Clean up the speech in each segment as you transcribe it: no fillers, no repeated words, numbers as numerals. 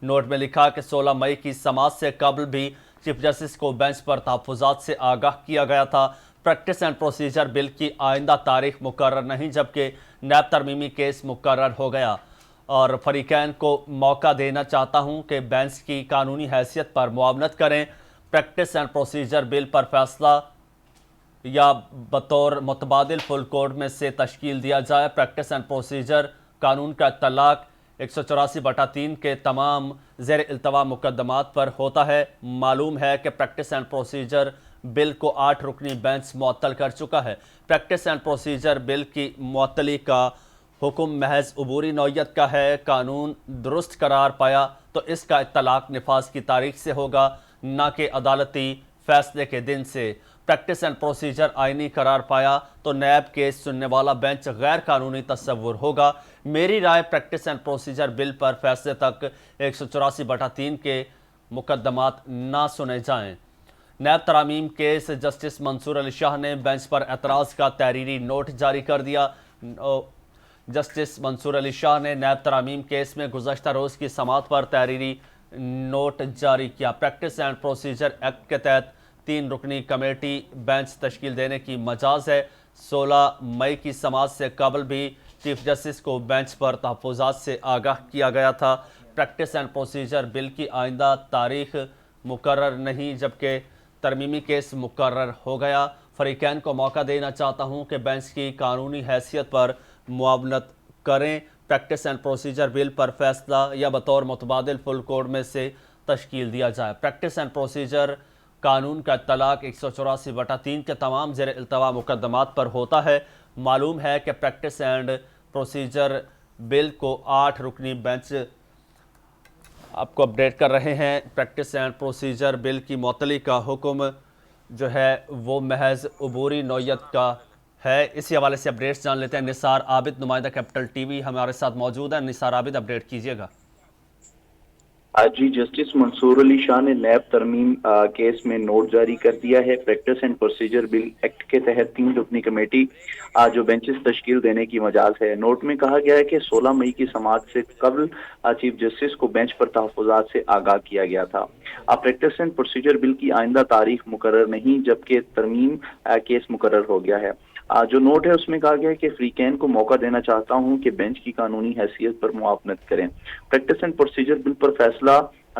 Note میں لکھا کہ 16 مئی کی سماعت سے قبل بھی چیف جسٹس کو بینچ پر تحفظات سے آگاہ کیا گیا تھا۔ پریکٹس اینڈ پروسیجر بل کی آئندہ تاریخ مقرر نہیں جبکہ نیب ترمیمی کیس مقرر ہو گیا، اور فریقین کو موقع دینا چاہتا ہوں کہ بینچ کی قانونی حیثیت پر معاونت کریں۔ پریکٹس اینڈ پروسیجر بل پر فیصلہ یا بطور متبادل فل کورٹ میں سے تشکیل دیا جائے۔ پریکٹس اینڈ پروسیجر قانون کا اطلاق 184/3 کے تمام زیر التوا مقدمات پر ہوتا ہے۔ معلوم ہے کہ پریکٹس اینڈ پروسیجر بل کو 8 رکنی بینچ معطل کر چکا ہے۔ پریکٹس اینڈ پروسیجر بل کی معطلی کا حکم محض عبوری نوعیت کا ہے۔ قانون درست قرار پایا تو اس کا اطلاق نفاذ کی تاریخ سے ہوگا، نہ کہ عدالتی فیصلے کے دن سے۔ پریکٹس اینڈ پروسیجر آئینی قرار پایا تو نیب کیس سننے والا بینچ غیر قانونی تصور ہوگا۔ میری رائے پریکٹس اینڈ پروسیجر بل پر فیصلے تک 184/3 کے مقدمات نہ سنے جائیں۔ نیب ترامیم کیس جسٹس منصور علی شاہ نے بینچ پر اعتراض کا تحریری نوٹ جاری کر دیا۔ جسٹس منصور علی شاہ نے نیب ترامیم کیس میں گزشتہ روز کی سماعت پر تحریری نوٹ جاری کیا۔ پریکٹس اینڈ پروسیجر ایکٹ کے تحت 3 رکنی کمیٹی بینچ تشکیل دینے کی مجاز ہے۔ 16 مئی کی سماعت سے قبل بھی چیف جسٹس کو بینچ پر تحفظات سے آگاہ کیا گیا تھا۔ پریکٹس اینڈ پروسیجر بل کی آئندہ تاریخ مقرر نہیں جبکہ ترمیمی کیس مقرر ہو گیا۔ فریقین کو موقع دینا چاہتا ہوں کہ بینچ کی قانونی حیثیت پر معاونت کریں۔ پریکٹس اینڈ پروسیجر بل پر فیصلہ یا بطور متبادل فل کورٹ میں سے تشکیل دیا جائے۔ پریکٹس اینڈ پروسیجر قانون کا اطلاق 184/3 کے تمام زیر التوا مقدمات پر ہوتا ہے۔ معلوم ہے کہ پریکٹس اینڈ پروسیجر بل کو 8 رکنی بینچ آپ کو اپڈیٹ کر رہے ہیں۔ پریکٹس اینڈ پروسیجر بل کی معطلی کا حکم جو ہے وہ محض عبوری نوعیت کا ہے۔ اسی حوالے سے اپڈیٹس جان لیتے ہیں۔ نثار عابد نمائندہ کیپٹل ٹی وی ہمارے ساتھ موجود ہیں۔ نثار عابد، اپڈیٹ کیجیے گا۔ جی، جسٹس منصور علی شاہ نے نیب ترمیم کیس میں نوٹ جاری کر دیا ہے۔ Practice and procedure bill act کے تحت 3 رکنی کمیٹی جو بینچز تشکیل دینے کی مجاز ہے۔ نوٹ میں کہا گیا ہے کہ 16 مئی کی سماعت سے قبل چیف جسٹس کو بینچ پر تحفظات سے آگاہ کیا گیا تھا۔ پریکٹس اینڈ پروسیجر بل کی آئندہ تاریخ مقرر نہیں جبکہ ترمیم کیس مقرر ہو گیا ہے۔ جو نوٹ ہے اس میں کہا گیا ہے کہ فریقین کو موقع دینا چاہتا ہوں کہ بینچ کی قانونی حیثیت پر معاونت کریں۔ پریکٹس اینڈ پروسیجر بل پر فیصلہ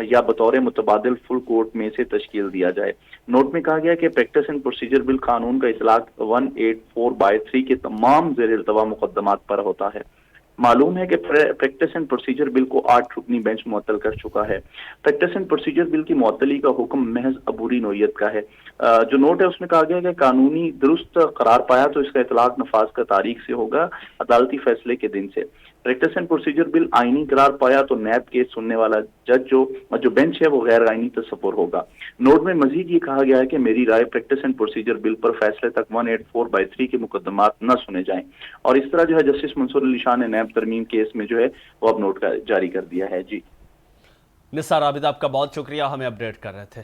یا بطور متبادل فل کورٹ میں سے تشکیل دیا جائے۔ نوٹ میں کہا گیا کہ پریکٹس اینڈ پروسیجر بل قانون کا اطلاق 184/3 کے تمام زیر التوا مقدمات پر ہوتا ہے۔ معلوم ہے کہ پریکٹس اینڈ پروسیجر بل کو 8 رکنی بینچ معطل کر چکا ہے۔ پریکٹس اینڈ پروسیجر بل کی معطلی کا حکم محض عبوری نوعیت کا ہے۔ جو نوٹ ہے اس میں کہا گیا کہ قانونی درست قرار پایا تو اس کا اطلاق نفاذ کا تاریخ سے ہوگا، عدالتی فیصلے کے دن سے۔ پریکٹس اینڈ پروسیجر بل آئینی قرار پایا تو نیب کیس سننے والا جج جو بینچ ہے وہ غیر آئینی تصور ہوگا۔ نوٹ میں مزید یہ کہا گیا ہے کہ میری رائے پریکٹس اینڈ پروسیجر بل پر فیصلے تک 184/3 کے مقدمات نہ سنے جائیں، اور اس طرح جو ہے جسٹس منصور علی شاہ نے نیب ترمیم کیس میں جو ہے وہ اب نوٹ جاری کر دیا ہے۔ جی نثار عابد، آپ کا بہت شکریہ، ہمیں اپڈیٹ کر رہے تھے۔